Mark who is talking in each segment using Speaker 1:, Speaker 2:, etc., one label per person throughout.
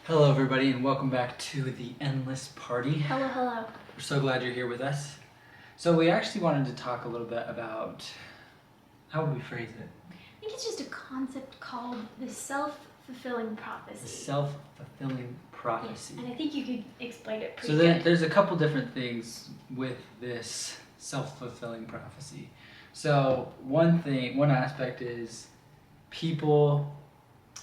Speaker 1: Hello everybody and welcome back to the Endless Party.
Speaker 2: Hello.
Speaker 1: We're so glad you're here with us. So we actually wanted to talk a little bit about, how would we phrase it?
Speaker 2: I think it's just a concept called the self-fulfilling prophecy.
Speaker 1: The self-fulfilling prophecy.
Speaker 2: Yes, and I think you could explain it pretty
Speaker 1: So
Speaker 2: good.
Speaker 1: there's a couple different things with this self-fulfilling prophecy. So one aspect is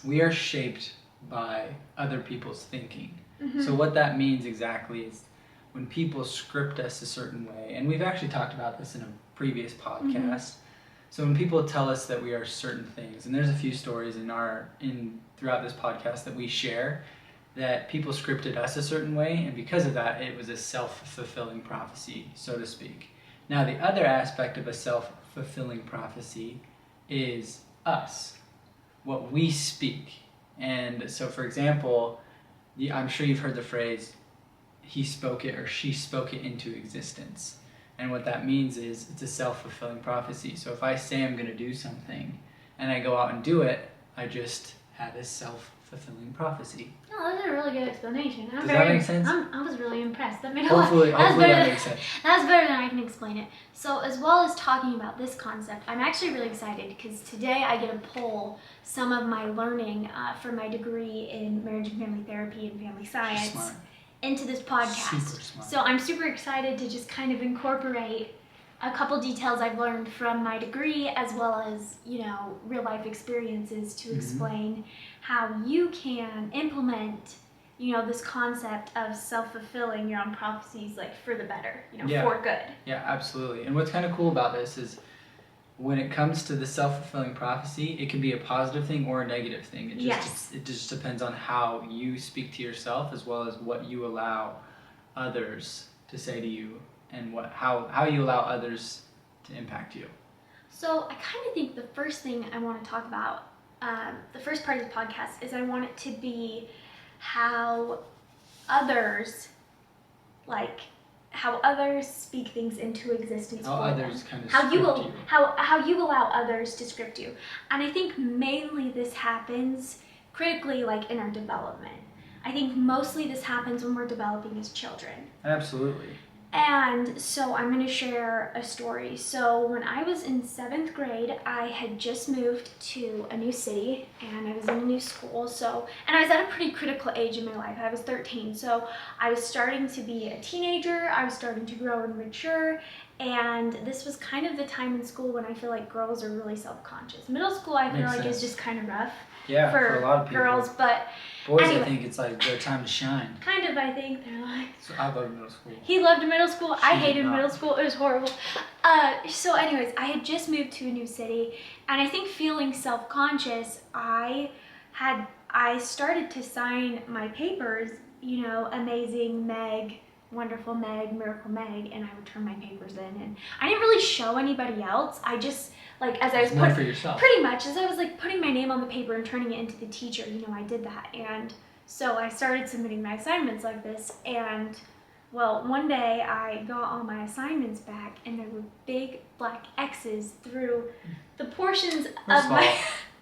Speaker 1: we are shaped by other people's thinking.
Speaker 2: Mm-hmm.
Speaker 1: So what that means exactly is when people script us a certain way, and we've actually talked about this in a previous podcast.
Speaker 2: Mm-hmm.
Speaker 1: So when people tell us that we are certain things, and there's a few stories throughout this podcast that we share that people scripted us a certain way, and because of that, it was a self-fulfilling prophecy, so to speak. Now, the other aspect of a self-fulfilling prophecy is us, what we speak. And so, for example, I'm sure you've heard the phrase, he spoke it or she spoke it into existence. And what that means is it's a self-fulfilling prophecy. So if I say I'm going to do something and I go out and do it, I just had a self-fulfilling prophecy.
Speaker 2: Oh, that's a really good explanation.
Speaker 1: Does that make sense?
Speaker 2: I was really impressed. That made
Speaker 1: Hopefully that makes sense.
Speaker 2: That's better than I can explain it. So as well as talking about this concept, I'm actually really excited because today I get to pull some of my learning for my degree in marriage and family therapy and family science into this podcast.
Speaker 1: Super smart.
Speaker 2: So I'm super excited to just kind of incorporate a couple details I've learned from my degree as well as, real life experiences to explain how you can implement, this concept of self-fulfilling your own prophecies, like for the better, for good.
Speaker 1: Yeah, absolutely. And what's kind of cool about this is when it comes to the self-fulfilling prophecy, it can be a positive thing or a negative thing. It just depends on how you speak to yourself as well as what you allow others to say to you and how you allow others to impact you.
Speaker 2: So I kind of think the first thing I want to talk about, the first part of the podcast, is I want it to be how others speak things into existence
Speaker 1: how
Speaker 2: for
Speaker 1: others
Speaker 2: them.
Speaker 1: kind of
Speaker 2: How you
Speaker 1: you.
Speaker 2: allow others to script you. And I think mainly this happens critically in our development. I think mostly this happens when we're developing as children.
Speaker 1: Absolutely.
Speaker 2: And so I'm going to share a story. So when I was in 7th grade, I had just moved to a new city and I was in a new school. And I was at a pretty critical age in my life. I was 13. So I was starting to be a teenager. I was starting to grow and mature. And this was kind of the time in school when I feel like girls are really self-conscious. Middle school, I feel like is just kind of rough
Speaker 1: for a lot of people.
Speaker 2: Girls, but
Speaker 1: boys,
Speaker 2: anyway,
Speaker 1: I think it's like their time to shine.
Speaker 2: Kind of, I think. They're like...
Speaker 1: So I loved middle school.
Speaker 2: He loved middle school. I hated middle school. It was horrible. So anyways, I had just moved to a new city, and I think feeling self-conscious, I started to sign my papers, Amazing Meg, Wonderful Meg, Miracle Meg, and I would turn my papers in, and I didn't really show anybody else. I just, as I was
Speaker 1: more for yourself.
Speaker 2: Pretty much, as I was putting my name on the paper and turning it into the teacher, I did that. And so I started submitting my assignments like this, and well, one day I got all my assignments back, and there were big black X's through the portions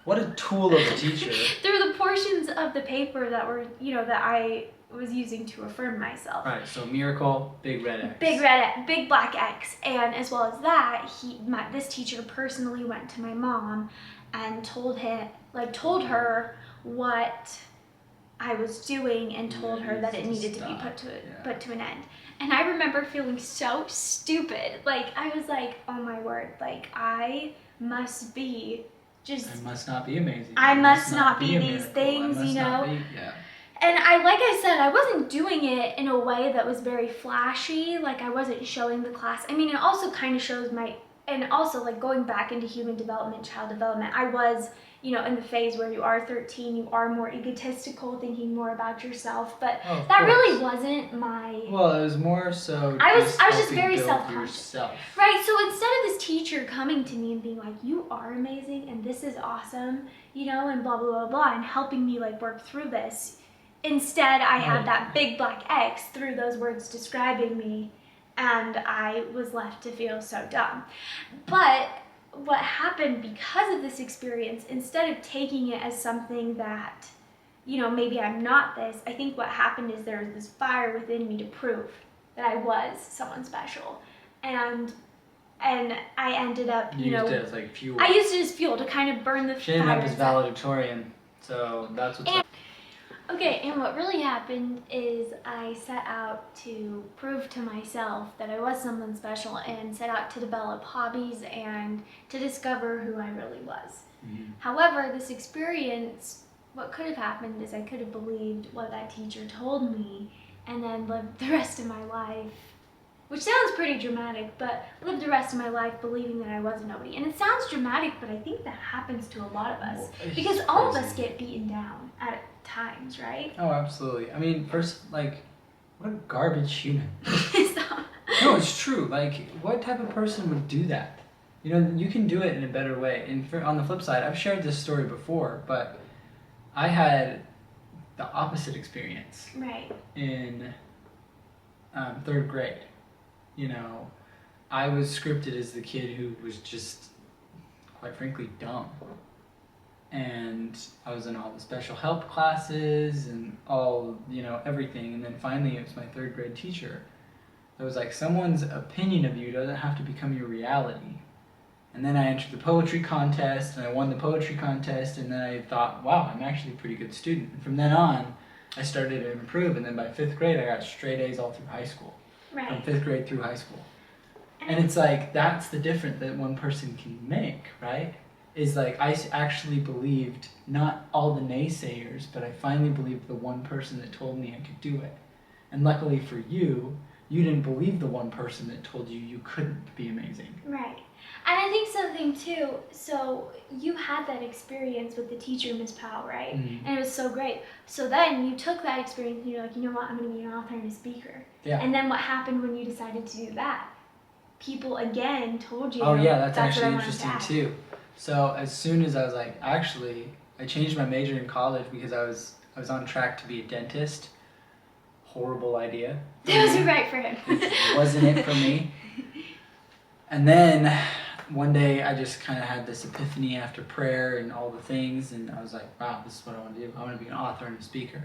Speaker 1: what a tool of a teacher.
Speaker 2: through the portions of the paper that were, that I was using to affirm myself.
Speaker 1: Right, so miracle, big red X.
Speaker 2: Big black X. And as well as that, this teacher personally went to my mom and told her what I was doing and told her that it needed to be put to an end. And I remember feeling so stupid. I was like, oh my word, I must be just...
Speaker 1: I must not be amazing.
Speaker 2: I must not be these things, And like I said, I wasn't doing it in a way that was very flashy. I wasn't showing the class. I mean, it also kind of shows and also going back into human development, child development, I was, in the phase where you are 13, you are more egotistical, thinking more about yourself. But that really wasn't my...
Speaker 1: Well, it was more so...
Speaker 2: I was just very self-conscious. Right, so instead of this teacher coming to me and being like, you are amazing and this is awesome, and blah, blah, blah, blah, and helping me work through this, instead, I had that big black X through those words describing me, and I was left to feel so dumb. But what happened because of this experience, instead of taking it as something that maybe I'm not this. I think what happened is there was this fire within me to prove that I was someone special. And I ended up,
Speaker 1: You used it as like fuel.
Speaker 2: I used it as fuel to kind of burn the
Speaker 1: She ended
Speaker 2: fire
Speaker 1: up as
Speaker 2: inside.
Speaker 1: valedictorian, so that's what's up.
Speaker 2: Okay, and what really happened is I set out to prove to myself that I was someone special and set out to develop hobbies and to discover who I really was.
Speaker 1: Mm-hmm.
Speaker 2: However, this experience, what could have happened is I could have believed what that teacher told me and then lived the rest of my life, which sounds pretty dramatic, but lived the rest of my life believing that I was a nobody. And it sounds dramatic, but I think that happens to a lot of us
Speaker 1: It's
Speaker 2: because all of
Speaker 1: crazy.
Speaker 2: us get beaten down at times, right?
Speaker 1: Oh, absolutely. I mean, first, like, what a garbage human.
Speaker 2: So,
Speaker 1: No, it's true. Like, what type of person would do that? You can do it in a better way. And on the flip side, I've shared this story before, but I had the opposite experience
Speaker 2: right.
Speaker 1: in 3rd grade. I was scripted as the kid who was just, quite frankly, dumb. And I was in all the special help classes and all, everything. And then finally it was my 3rd grade teacher that was like, someone's opinion of you doesn't have to become your reality. And then I entered the poetry contest and I won the poetry contest, and then I thought, wow, I'm actually a pretty good student. And from then on, I started to improve, and then by 5th grade I got straight A's all through high school.
Speaker 2: Right.
Speaker 1: From 5th grade through high school. And it's like, that's the difference that one person can make, right? Is like, I actually believed not all the naysayers, but I finally believed the one person that told me I could do it. And luckily for you, you didn't believe the one person that told you you couldn't be amazing.
Speaker 2: Right. And I think something too, so you had that experience with the teacher, Miss Powell, right?
Speaker 1: Mm-hmm.
Speaker 2: And it was so great. So then you took that experience and you're like, you know what, I'm going to be an author and a speaker.
Speaker 1: Yeah.
Speaker 2: And then what happened when you decided to do that? People again told you.
Speaker 1: Oh yeah, that's
Speaker 2: what
Speaker 1: actually
Speaker 2: I wanted to
Speaker 1: interesting
Speaker 2: ask.
Speaker 1: too. So as soon as I was like, actually, I changed my major in college because I was on track to be a dentist. Horrible idea.
Speaker 2: That wasn't right for him.
Speaker 1: It wasn't it for me. And then one day I just kind of had this epiphany after prayer and all the things, and I was like, wow, this is what I want to do. I want to be an author and a speaker.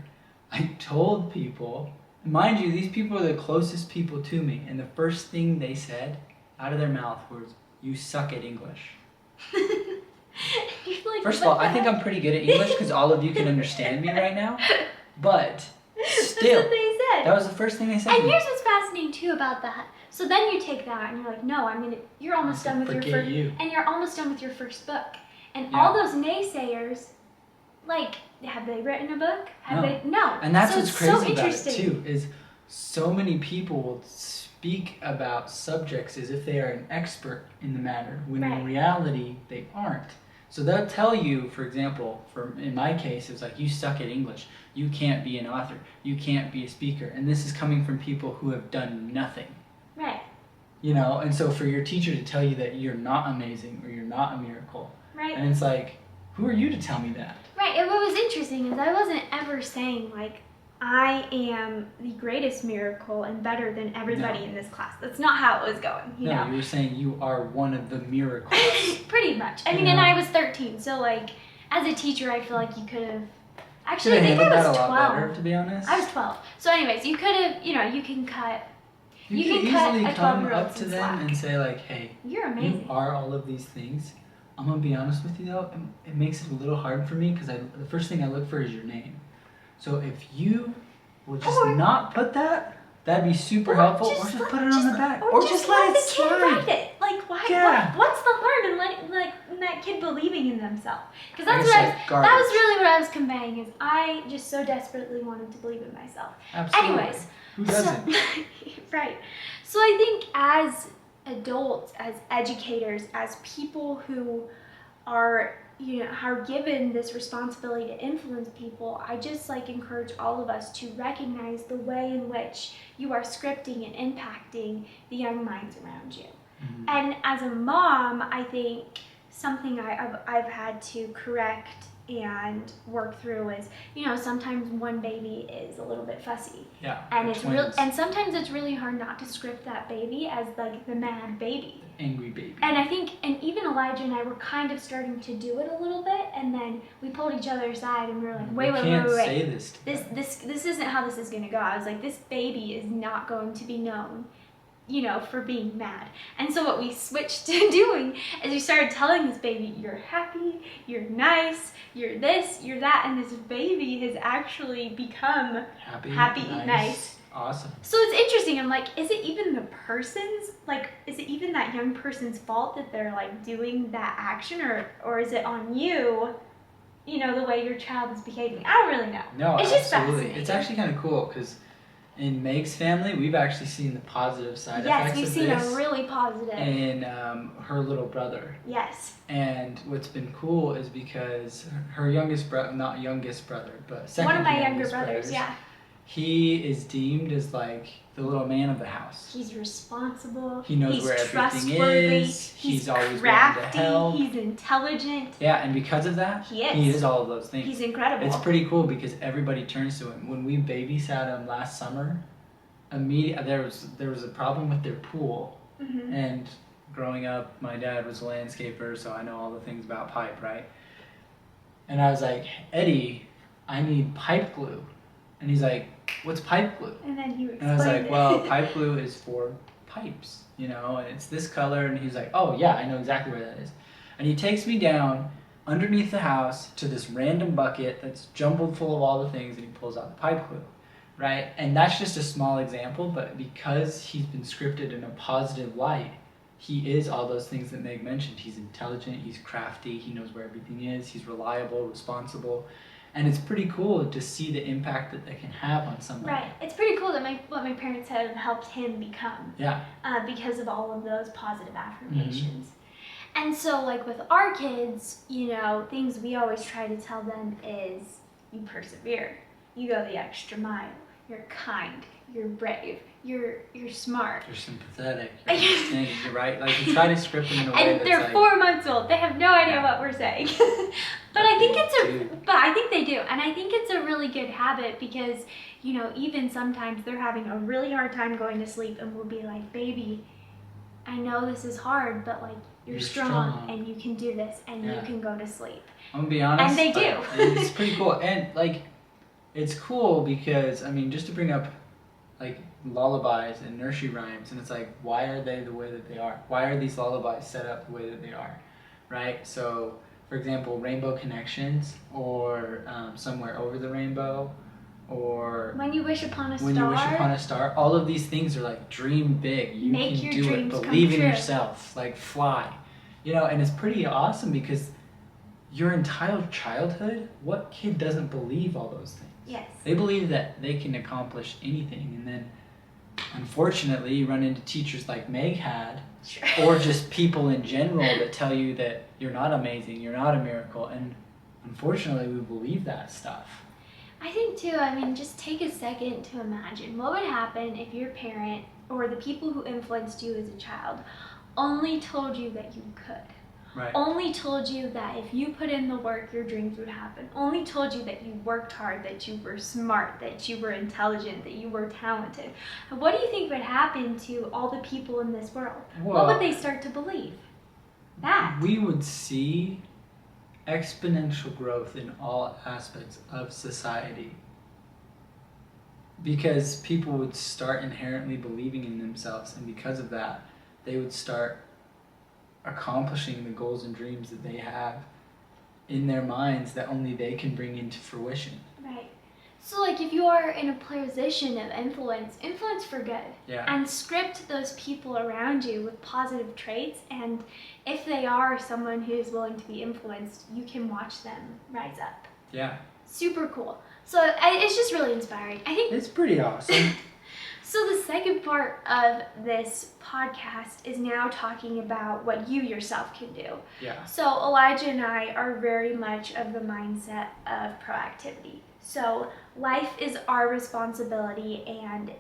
Speaker 1: I told people, mind you, these people are the closest people to me, and the first thing they said out of their mouth was, you suck at English.
Speaker 2: Like,
Speaker 1: First of all, I think I'm pretty good at English because all of you can understand me right now, but still,
Speaker 2: that's what they said.
Speaker 1: that was the first thing they said.
Speaker 2: And
Speaker 1: to me.
Speaker 2: here's what's fascinating too about that. So then you take that and you're like, no, you're almost done with your
Speaker 1: Forget
Speaker 2: first,
Speaker 1: you.
Speaker 2: and you're almost done with your first book. And
Speaker 1: Yeah.
Speaker 2: all those naysayers, like, have they written a book? Have
Speaker 1: No.
Speaker 2: they? No.
Speaker 1: And that's
Speaker 2: so
Speaker 1: what's
Speaker 2: it's
Speaker 1: crazy
Speaker 2: so
Speaker 1: about it
Speaker 2: interesting.
Speaker 1: too, is so many people will speak about subjects as if they are an expert in the matter, when
Speaker 2: Right.
Speaker 1: in reality they aren't. So they'll tell you, for example, in my case, it was like, you suck at English, you can't be an author, you can't be a speaker, and this is coming from people who have done nothing.
Speaker 2: Right.
Speaker 1: And so for your teacher to tell you that you're not amazing or you're not a miracle,
Speaker 2: Right.
Speaker 1: and it's like, who are you to tell me that?
Speaker 2: Right. And what was interesting is I wasn't ever saying like, I am the greatest miracle and better than everybody
Speaker 1: No.
Speaker 2: in this class. That's not how it was going, you know.
Speaker 1: You were saying you are one of the miracles.
Speaker 2: Pretty much. I mean,
Speaker 1: Yeah.
Speaker 2: and I was 13, so like, as a teacher, I feel like you could have. Actually,
Speaker 1: Should
Speaker 2: I
Speaker 1: have
Speaker 2: think I
Speaker 1: handled
Speaker 2: was
Speaker 1: that a
Speaker 2: 12.
Speaker 1: lot better, to be honest.
Speaker 2: I was 12. So, anyways, you could have, you can cut.
Speaker 1: You
Speaker 2: can
Speaker 1: could
Speaker 2: cut
Speaker 1: easily
Speaker 2: a
Speaker 1: come
Speaker 2: 12-year-old
Speaker 1: up to
Speaker 2: some
Speaker 1: them
Speaker 2: slack.
Speaker 1: and say like, hey,
Speaker 2: You're
Speaker 1: you
Speaker 2: amazing.
Speaker 1: are all of these things. I'm gonna be honest with you though, it makes it a little hard for me because the first thing I look for is your name. So if you will just
Speaker 2: Or-
Speaker 1: not put that, that'd be super
Speaker 2: Or
Speaker 1: helpful. Or
Speaker 2: just
Speaker 1: just
Speaker 2: let-
Speaker 1: put it on the back.
Speaker 2: Or
Speaker 1: Or
Speaker 2: just
Speaker 1: just let it
Speaker 2: the kid
Speaker 1: slide.
Speaker 2: write it. Like, why?
Speaker 1: Yeah.
Speaker 2: What's the harm in that kid believing in themselves? Because
Speaker 1: Like
Speaker 2: that's
Speaker 1: I
Speaker 2: what
Speaker 1: said,
Speaker 2: that
Speaker 1: garbage.
Speaker 2: was really what I was conveying. Is I just so desperately wanted to believe in myself.
Speaker 1: Absolutely.
Speaker 2: Anyways,
Speaker 1: Who doesn't?
Speaker 2: So, right. So I think as adults, as educators, as people who are are given this responsibility to influence people, I just encourage all of us to recognize the way in which you are scripting and impacting the young minds around you.
Speaker 1: Mhm.
Speaker 2: And as a mom, I think something I've had to correct and work through is, sometimes one baby is a little bit fussy.
Speaker 1: Yeah.
Speaker 2: And it's real,
Speaker 1: twins.
Speaker 2: and sometimes it's really hard not to script that baby as like the mad baby.
Speaker 1: Angry baby.
Speaker 2: And I think, and even Elijah and I were kind of starting to do it a little bit, and then we pulled each other aside and we were like, wait.
Speaker 1: Say this.
Speaker 2: This isn't how this is gonna go. I was like, this baby is not going to be known, for being mad. And so what we switched to doing is we started telling this baby, you're happy, you're nice, you're this, you're that, and this baby has actually become happy, nice.
Speaker 1: Awesome.
Speaker 2: So it's interesting. I'm like, is it even the person's, is it even that young person's fault that they're like doing that action, or is it on you, the way your child is behaving? I don't really know.
Speaker 1: No,
Speaker 2: it's
Speaker 1: absolutely.
Speaker 2: Just fascinating.
Speaker 1: It's actually kind of cool because in Meg's family, we've actually seen the positive side effects of this.
Speaker 2: Yes, we've seen a really positive.
Speaker 1: In her little brother.
Speaker 2: Yes.
Speaker 1: And what's been cool is because her youngest brother, not youngest brother, but second
Speaker 2: one of my younger
Speaker 1: youngest
Speaker 2: brothers, yeah.
Speaker 1: He is deemed as like the little man of the house.
Speaker 2: He's responsible.
Speaker 1: He knows
Speaker 2: he's
Speaker 1: where everything
Speaker 2: trustworthy,
Speaker 1: is. He's always
Speaker 2: crafty,
Speaker 1: willing to help.
Speaker 2: He's intelligent.
Speaker 1: Yeah, and because of that, he is all of those things.
Speaker 2: He's incredible.
Speaker 1: It's pretty cool because everybody turns to him. When we babysat him last summer, there was a problem with their pool.
Speaker 2: Mm-hmm.
Speaker 1: And growing up, my dad was a landscaper, so I know all the things about pipe, right? And I was like, Eddie, I need pipe glue. And he's like, what's pipe glue?
Speaker 2: And then he explained
Speaker 1: And I was like,
Speaker 2: it.
Speaker 1: well, pipe glue is for pipes, and it's this color. And he's like, oh yeah, I know exactly where that is. And he takes me down underneath the house to this random bucket that's jumbled full of all the things, and he pulls out the pipe glue, right? And that's just a small example, but because he's been scripted in a positive light, he is all those things that Meg mentioned. He's intelligent, he's crafty, he knows where everything is, he's reliable, responsible. And it's pretty cool to see the impact that they can have on somebody.
Speaker 2: Right. It's pretty cool that what my parents have helped him become.
Speaker 1: Yeah.
Speaker 2: Because of all of those positive affirmations. Mm-hmm. And so, like with our kids, things we always try to tell them is you persevere, you go the extra mile, you're kind, you're brave, you're smart.
Speaker 1: You're sympathetic, you're understanding, you're right. Like you try to script them in a way
Speaker 2: and
Speaker 1: that's
Speaker 2: they're 4 months old. They have no idea what we're saying. But I think they do. And I think it's a really good habit because, even sometimes they're having a really hard time going to sleep and we'll be like, baby, I know this is hard, but like you're strong and you can do this and you can go to sleep.
Speaker 1: I'm gonna be honest.
Speaker 2: And they do.
Speaker 1: It's pretty cool. And like it's cool because just to bring up like lullabies and nursery rhymes, and it's like, why are they the way that they are? Why are these lullabies set up the way that they are? Right? So for example, Rainbow Connections, or Somewhere Over the Rainbow, or
Speaker 2: When You Wish Upon a Star.
Speaker 1: When You Wish Upon a Star. All of these things are like dream big. You
Speaker 2: Make
Speaker 1: can
Speaker 2: your
Speaker 1: do it.
Speaker 2: dreams
Speaker 1: Believe
Speaker 2: come
Speaker 1: in
Speaker 2: true.
Speaker 1: yourself. Like fly. And it's pretty awesome because your entire childhood, what kid doesn't believe all those things?
Speaker 2: Yes.
Speaker 1: They believe that they can accomplish anything, and then unfortunately you run into teachers like Meg had, or just people in general that tell you that you're not amazing, you're not a miracle, and unfortunately we believe that stuff.
Speaker 2: I think too, just take a second to imagine what would happen if your parent or the people who influenced you as a child only told you that you could.
Speaker 1: Right.
Speaker 2: Only told you that if you put in the work, your dreams would happen. Only told you that you worked hard, that you were smart, that you were intelligent, that you were talented. What do you think would happen to all the people in this world?
Speaker 1: Well,
Speaker 2: what would they start to believe? That.
Speaker 1: We would see exponential growth in all aspects of society because people would start inherently believing in themselves, and because of that, they would start accomplishing the goals and dreams that they have in their minds that only they can bring into fruition.
Speaker 2: Right. So like if you are in a position of influence for good.
Speaker 1: Yeah.
Speaker 2: And script those people around you with positive traits, and if they are someone who is willing to be influenced, you can watch them rise up.
Speaker 1: Yeah.
Speaker 2: Super cool. So it's just really inspiring. I think
Speaker 1: it's pretty awesome.
Speaker 2: So the second part of this podcast is now talking about what you yourself can do.
Speaker 1: Yeah.
Speaker 2: So Elijah and I are very much of the mindset of proactivity. So life is our responsibility, and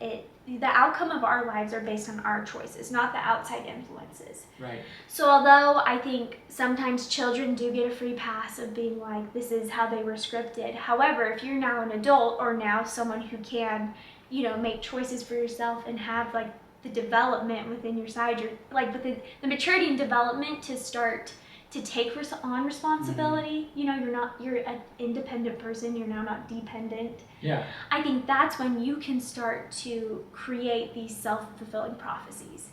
Speaker 2: the outcome of our lives are based on our choices, not the outside influences.
Speaker 1: Right.
Speaker 2: So although I think sometimes children do get a free pass of being like, this is how they were scripted. However, if you're now an adult or now someone who can, make choices for yourself and have like the development within your side, within the maturity and development to start to take on responsibility. You're an independent person. You're now not dependent.
Speaker 1: Yeah.
Speaker 2: I think that's when you can start to create these self-fulfilling prophecies.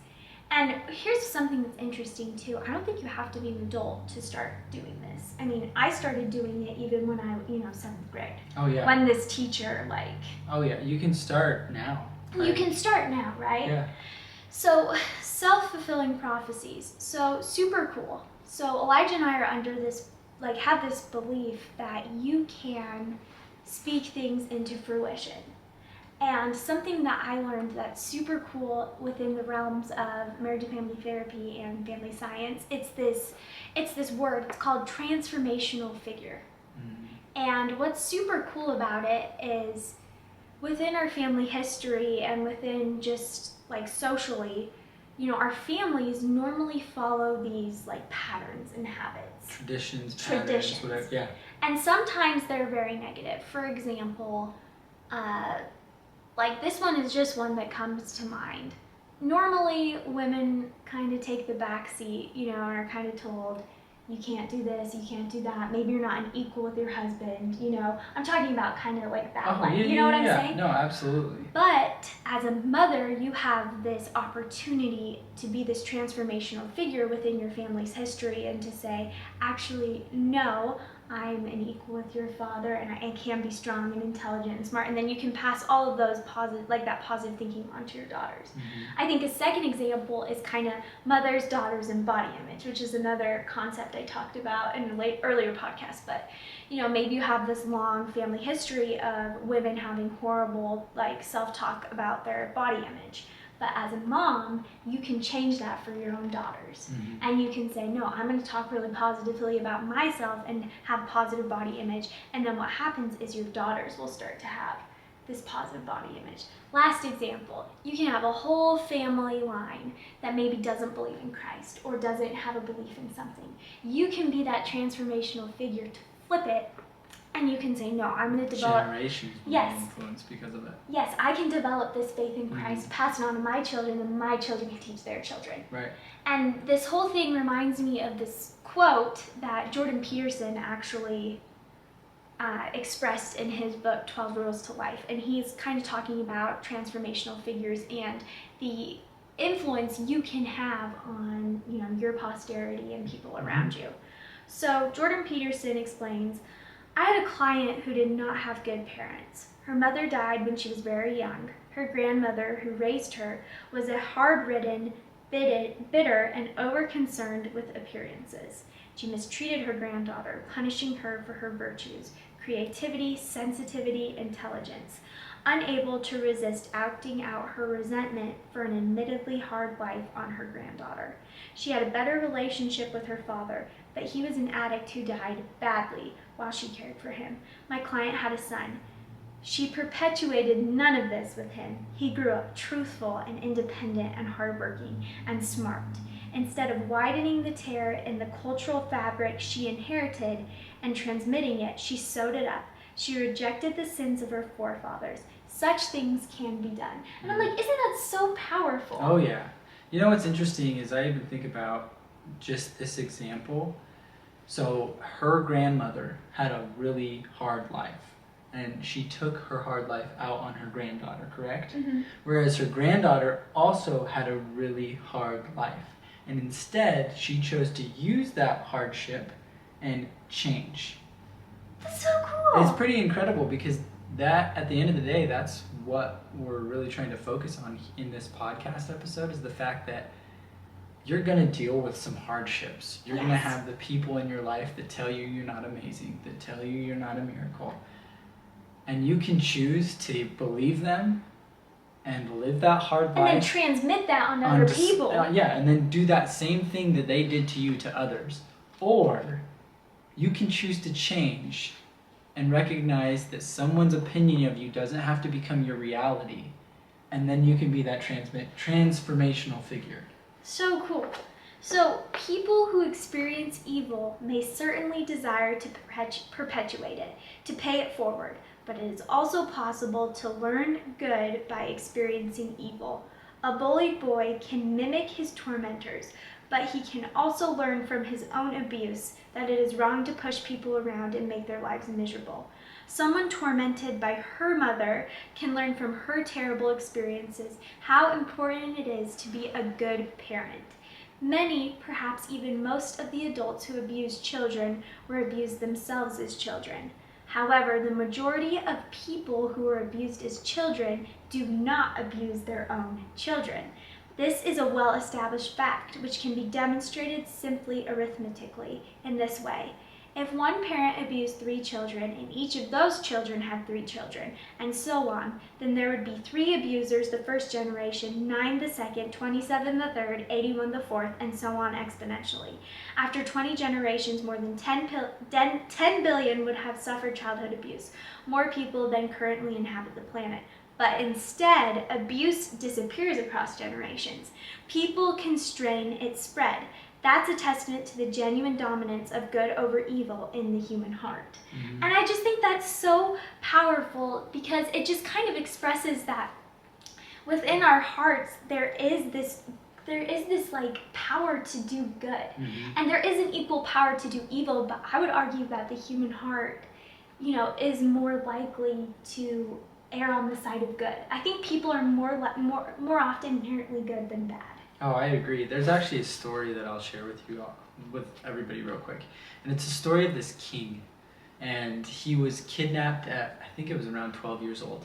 Speaker 2: And here's something that's interesting too. I don't think you have to be an adult to start doing this. I mean, I started doing it even when I, 7th grade.
Speaker 1: Oh yeah.
Speaker 2: When this teacher,
Speaker 1: Oh yeah, you can start now.
Speaker 2: You can start now, right?
Speaker 1: Yeah.
Speaker 2: So, self-fulfilling prophecies. So, super cool. So, Elijah and I are under this, have this belief that you can speak things into fruition. And something that I learned that's super cool within the realms of marriage and family therapy and family science, it's this word, it's called transformational figure. And what's super cool about it is within our family history and within just socially, our families normally follow these patterns and habits.
Speaker 1: Traditions, patterns, whatever, yeah.
Speaker 2: And sometimes they're very negative. For example, this one is just one that comes to mind. Normally, women kind of take the back seat, and are kind of told, you can't do this, you can't do that. Maybe you're not an equal with your husband, I'm talking about kind of like that. You know what I'm saying?
Speaker 1: No, absolutely.
Speaker 2: But as a mother, you have this opportunity to be this transformational figure within your family's history and to say, actually, no, I'm an equal with your father, and I can be strong and intelligent and smart, and then you can pass all of those that positive thinking onto your daughters. I think a second example is kind of mothers, daughters, and body image, which is another concept I talked about in an earlier podcast. But maybe you have this long family history of women having horrible self-talk about their body image. But as a mom, you can change that for your own daughters. And you can say, no, I'm going to talk really positively about myself and have positive body image. And then what happens is your daughters will start to have this positive body image. Last example, you can have a whole family line that maybe doesn't believe in Christ or doesn't have a belief in something. You can be that transformational figure to flip it. And you can say, no, I'm going to develop...
Speaker 1: Generations will be influenced because of it.
Speaker 2: Yes, I can develop this faith in Christ, pass it on to my children, and my children can teach their children.
Speaker 1: Right.
Speaker 2: And this whole thing reminds me of this quote that Jordan Peterson actually expressed in his book, 12 Rules to Life. And he's kind of talking about transformational figures and the influence you can have on, your posterity and people around you. So Jordan Peterson explains, I had a client who did not have good parents. Her mother died when she was very young. Her grandmother, who raised her, was a hard-ridden, bitter, and over-concerned with appearances. She mistreated her granddaughter, punishing her for her virtues, creativity, sensitivity, intelligence, unable to resist acting out her resentment for an admittedly hard life on her granddaughter. She had a better relationship with her father, but he was an addict who died badly while she cared for him. My client had a son. She perpetuated none of this with him. He grew up truthful and independent and hardworking and smart. Instead of widening the tear in the cultural fabric she inherited and transmitting it, she sewed it up. She rejected the sins of her forefathers. Such things can be done. And I'm like, isn't that so powerful?
Speaker 1: Oh yeah. What's interesting is I even think about just this example. So her grandmother had a really hard life, and she took her hard life out on her granddaughter, correct? Whereas her granddaughter also had a really hard life, and instead she chose to use that hardship and change.
Speaker 2: That's so cool.
Speaker 1: It's pretty incredible because that, at the end of the day, that's what we're really trying to focus on in this podcast episode, is the fact that you're going to deal with some hardships. You're going to have the people in your life that tell you you're not amazing, that tell you you're not a miracle. And you can choose to believe them and live that hard life.
Speaker 2: And then transmit that on other people.
Speaker 1: And then do that same thing that they did to you to others. Or you can choose to change and recognize that someone's opinion of you doesn't have to become your reality. And then you can be that transformational figure.
Speaker 2: So cool. So, people who experience evil may certainly desire to perpetuate it, to pay it forward, but it is also possible to learn good by experiencing evil. A bullied boy can mimic his tormentors, but he can also learn from his own abuse that it is wrong to push people around and make their lives miserable. Someone tormented by her mother can learn from her terrible experiences how important it is to be a good parent. Many, perhaps even most of the adults who abuse children were abused themselves as children. However, the majority of people who are abused as children do not abuse their own children. This is a well-established fact, which can be demonstrated simply arithmetically in this way. If one parent abused 3 children and each of those children had 3 children, and so on, then there would be 3 abusers the first generation, 9 the second, 27 the third, 81 the fourth, and so on exponentially. After 20 generations, more than 10 billion would have suffered childhood abuse, more people than currently inhabit the planet. But instead, abuse disappears across generations. People constrain its spread. That's a testament to the genuine dominance of good over evil in the human heart. Mm-hmm. And I just think that's so powerful because it just kind of expresses that within our hearts there is this like power to do good. Mm-hmm. And there is an equal power to do evil, but I would argue that the human heart, is more likely to err on the side of good. I think people are more often inherently good than bad.
Speaker 1: Oh, I agree. There's actually a story that I'll share with you, with everybody real quick. And it's a story of this king. And he was kidnapped at, I think it was around 12 years old.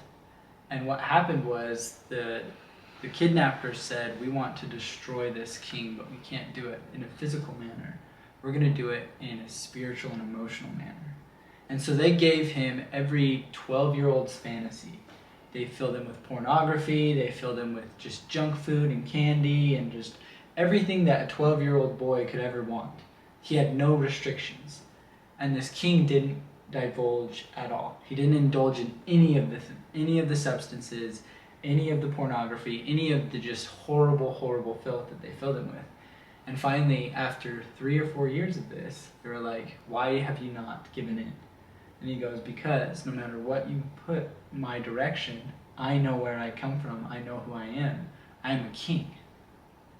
Speaker 1: And what happened was the kidnappers said, we want to destroy this king, but we can't do it in a physical manner. We're going to do it in a spiritual and emotional manner. And so they gave him every 12-year-old's fantasy. They filled him with pornography, they filled him with just junk food and candy and just everything that a 12-year-old boy could ever want. He had no restrictions. And this king didn't divulge at all. He didn't indulge in any of the substances, any of the pornography, any of the just horrible, horrible filth that they filled him with. And finally, after 3 or 4 years of this, they were like, why have you not given in? And he goes, because no matter what you put my direction, I know where I come from. I know who I am. I am a king.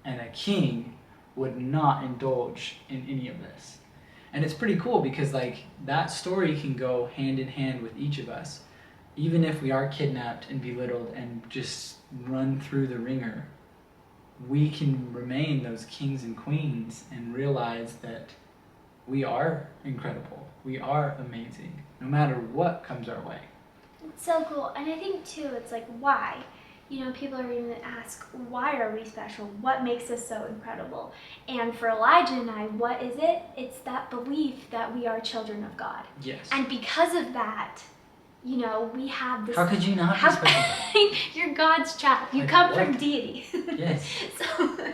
Speaker 1: And a king would not indulge in any of this. And it's pretty cool because that story can go hand in hand with each of us. Even if we are kidnapped and belittled and just run through the ringer, we can remain those kings and queens and realize that we are incredible. We are amazing, no matter what comes our way.
Speaker 2: It's so cool. And I think, too, it's why? People are going to ask, why are we special? What makes us so incredible? And for Elijah and I, what is it? It's that belief that we are children of God.
Speaker 1: Yes.
Speaker 2: And because of that, we have this...
Speaker 1: How could you not be special?
Speaker 2: You're God's child. You come from deity.
Speaker 1: Yes.
Speaker 2: Come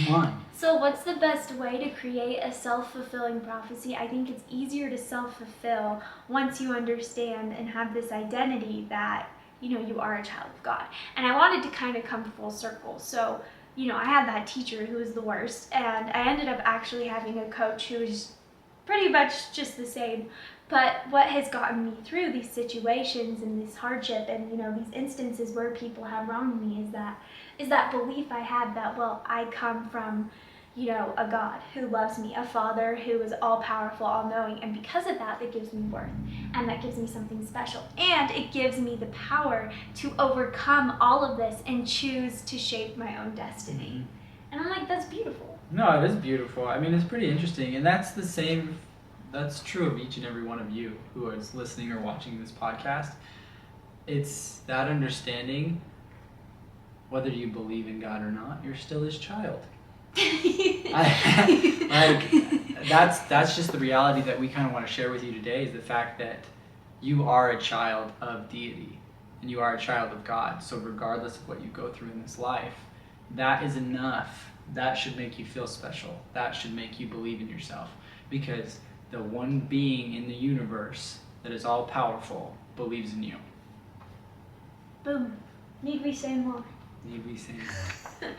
Speaker 1: on.
Speaker 2: So what's the best way to create a self-fulfilling prophecy? I think it's easier to self-fulfill once you understand and have this identity that, you are a child of God. And I wanted to kind of come full circle. So, I had that teacher who was the worst, and I ended up actually having a coach who was pretty much just the same. But what has gotten me through these situations and this hardship and, these instances where people have wronged me is that belief I had that, well, I come from, a God who loves me, a Father who is all-powerful, all-knowing, and because of that, that gives me worth, and that gives me something special, and it gives me the power to overcome all of this and choose to shape my own destiny. And I'm like, that's beautiful.
Speaker 1: No, it is beautiful. I mean, it's pretty interesting, and that's true of each and every one of you who is listening or watching this podcast. It's that understanding, whether you believe in God or not, you're still His child. That's just the reality that we kind of want to share with you today, is the fact that you are a child of deity and you are a child of God. So regardless of what you go through in this life, that is enough. That should make you feel special. That should make you believe in yourself, because the one being in the universe that is all powerful, believes in you.
Speaker 2: Boom. Need we say more?
Speaker 1: Need we say more?